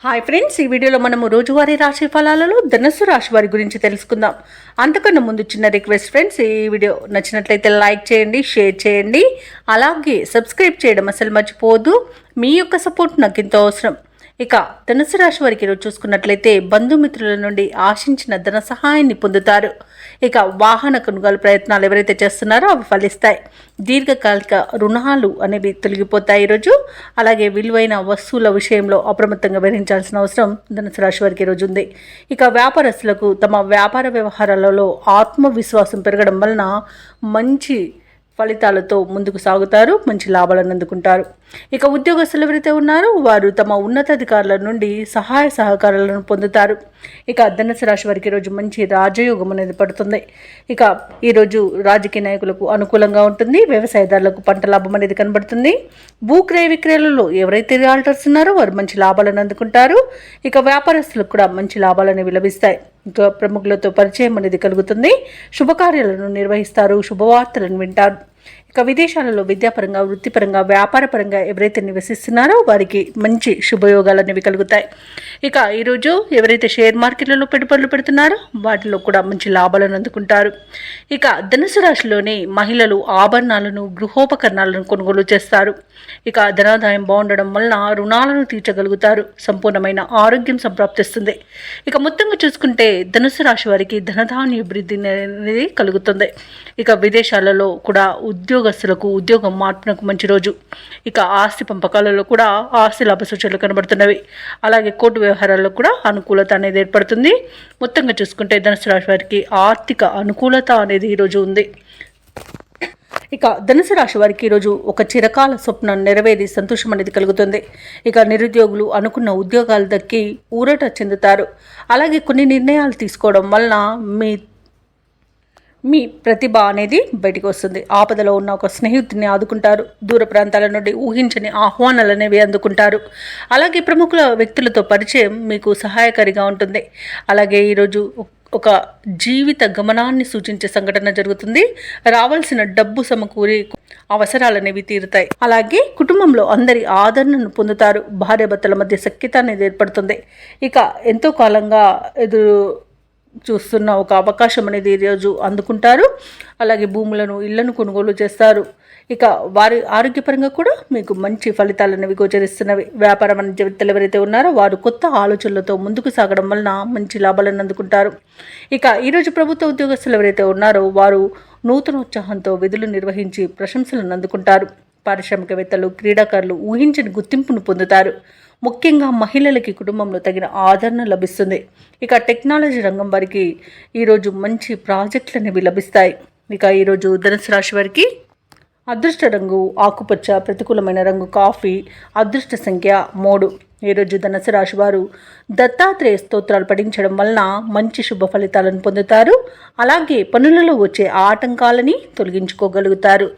Hi friends, ఈ వీడియోలో మనము రోజువారీ రాశి ఫలాలలో ధనుస్సు రాశి వారి గురించి తెలుసుకుందాం. అంతకన్నా ముందు చిన్న రిక్వెస్ట్ ఫ్రెండ్స్, ఈ వీడియో నచ్చినట్లయితే లైక్ చేయండి, షేర్ చేయండి, అలాగే సబ్స్క్రైబ్ చేయడం అసలు మర్చిపోవద్దు. మీ యొక్క సపోర్ట్ నాకు ఎంతో అవసరం. ఇక ధనుసు రాశి వారికి ఈరోజు చూసుకున్నట్లయితే బంధుమిత్రుల నుండి ఆశించిన ధన సహాయాన్ని పొందుతారు. ఇక వాహన కొనుగోలు ప్రయత్నాలు ఎవరైతే చేస్తున్నారో అవి ఫలిస్తాయి. దీర్ఘకాలిక రుణాలు అనేవి తొలగిపోతాయి ఈరోజు. అలాగే విలువైన వస్తువుల విషయంలో అప్రమత్తంగా వ్యవహరించాల్సిన అవసరం ధనుసు రాశి వారికి ఈరోజు ఉంది. ఇక వ్యాపారస్తులకు తమ వ్యాపార వ్యవహారాలలో ఆత్మవిశ్వాసం పెరగడం వలన మంచి ఫలితాలతో ముందుకు సాగుతారు, మంచి లాభాలను అందుకుంటారు. ఇక ఉద్యోగస్తులు ఎవరైతే ఉన్నారో వారు తమ ఉన్నతాధికారుల నుండి సహాయ సహకారాలను పొందుతారు. ఇక ధనుసు రాశి వారికి ఈరోజు మంచి రాజయోగం అనేది పడుతుంది. ఇక ఈరోజు రాజకీయ నాయకులకు అనుకూలంగా ఉంటుంది. వ్యవసాయదారులకు పంట లాభం అనేది కనబడుతుంది. భూక్రయ విక్రయాలలో ఎవరైతే రియాల్టర్స్ ఉన్నారో వారు మంచి లాభాలను అందుకుంటారు. ఇక వ్యాపారస్తులకు కూడా మంచి లాభాలు అనేవి లభిస్తాయి. ఇంకా ప్రముఖులతో పరిచయం అనేది కలుగుతుంది. శుభకార్యాలను నిర్వహిస్తారు, శుభవార్తలను వింటారు. ఇక విదేశాలలో విద్యాపరంగా, వృత్తిపరంగా, వ్యాపారపరంగా ఎవరైతే నివసిస్తున్నారో వారికి మంచి శుభయోగాలు అనేవి కలుగుతాయి. ఇక ఈరోజు ఎవరైతే షేర్ మార్కెట్లలో పెట్టుబడులు పెడుతున్నారో వాటిలో కూడా మంచి లాభాలను అందుకుంటారు. ఇక ధనుసు రాశిలోని మహిళలు ఆభరణాలను, గృహోపకరణాలను కొనుగోలు చేస్తారు. ఇక ధనాదాయం బాగుండడం వలన రుణాలను తీర్చగలుగుతారు. సంపూర్ణమైన ఆరోగ్యం సంప్రాప్తిస్తుంది. ఇక మొత్తంగా చూసుకుంటే ధనుసు రాశి వారికి ధనధాన్య అభివృద్ధి అనేది కలుగుతుంది. ఇక విదేశాలలో కూడా ఉద్యోగస్తులకు ఉద్యోగం మార్పునకు మంచి రోజు. ఇక ఆస్తి పంపకాలలో కూడా ఆస్తి లాభ సూచనలు కనబడుతున్నవి. అలాగే కోర్టు వ్యవహారాల్లో కూడా అనుకూలత అనేది ఏర్పడుతుంది. మొత్తంగా చూసుకుంటే ధనుసు రాశి వారికి ఆర్థిక అనుకూలత అనేది ఈరోజు ఉంది. ఇక ధనుసు రాశి వారికి ఈరోజు ఒక చిరకాల స్వప్నం నెరవేరి సంతోషం అనేది కలుగుతుంది. ఇక నిరుద్యోగులు అనుకున్న ఉద్యోగాలు దక్కి ఊరట చెందుతారు. అలాగే కొన్ని నిర్ణయాలు తీసుకోవడం వలన మీ ప్రతిభ అనేది బయటకు వస్తుంది. ఆపదలో ఉన్న ఒక స్నేహితుడిని ఆదుకుంటారు. దూర ప్రాంతాల నుండి ఊహించని ఆహ్వానాలు అనేవి అందుకుంటారు. అలాగే ప్రముఖుల వ్యక్తులతో పరిచయం మీకు సహాయకారిగా ఉంటుంది. అలాగే ఈరోజు ఒక జీవిత గమనాన్ని సూచించే సంఘటన జరుగుతుంది. రావాల్సిన డబ్బు సమకూరి అవసరాలనేవి తీరుతాయి. అలాగే కుటుంబంలో అందరి ఆదరణను పొందుతారు. భార్యాభర్తల మధ్య సఖ్యత అనేది ఏర్పడుతుంది. ఇక ఎంతో కాలంగా ఎదురు చూస్తున్న ఒక అవకాశం అనేది ఈరోజు అందుకుంటారు. అలాగే భూములను, ఇళ్లను కొనుగోలు చేస్తారు. ఇక వారి ఆరోగ్యపరంగా కూడా మీకు మంచి ఫలితాలు అనేవి గోచరిస్తున్నవి. వ్యాపార వాణిజ్యవేత్తలు ఎవరైతే ఉన్నారో వారు కొత్త ఆలోచనలతో ముందుకు సాగడం వలన మంచి లాభాలను అందుకుంటారు. ఇక ఈరోజు ప్రభుత్వ ఉద్యోగస్తులు ఎవరైతే ఉన్నారో వారు నూతన ఉత్సాహంతో విధులు నిర్వహించి ప్రశంసలను అందుకుంటారు. పారిశ్రామికవేత్తలు, క్రీడాకారులు ఊహించని గుర్తింపును పొందుతారు. ముఖ్యంగా మహిళలకి కుటుంబంలో తగిన ఆదరణ లభిస్తుంది. ఇక టెక్నాలజీ రంగం వారికి ఈరోజు మంచి ప్రాజెక్టులు అనేవి లభిస్తాయి. ఇక ఈరోజు ధనుసు రాశి వారికి అదృష్ట రంగు ఆకుపచ్చ, ప్రతికూలమైన రంగు కాఫీ, అదృష్ట సంఖ్య 3. ఈరోజు ధనుసు రాశి వారు దత్తాత్రేయ స్తోత్రాలు పఠించడం వలన మంచి శుభ ఫలితాలను పొందుతారు. అలాగే పనులలో వచ్చే ఆటంకాలని తొలగించుకోగలుగుతారు.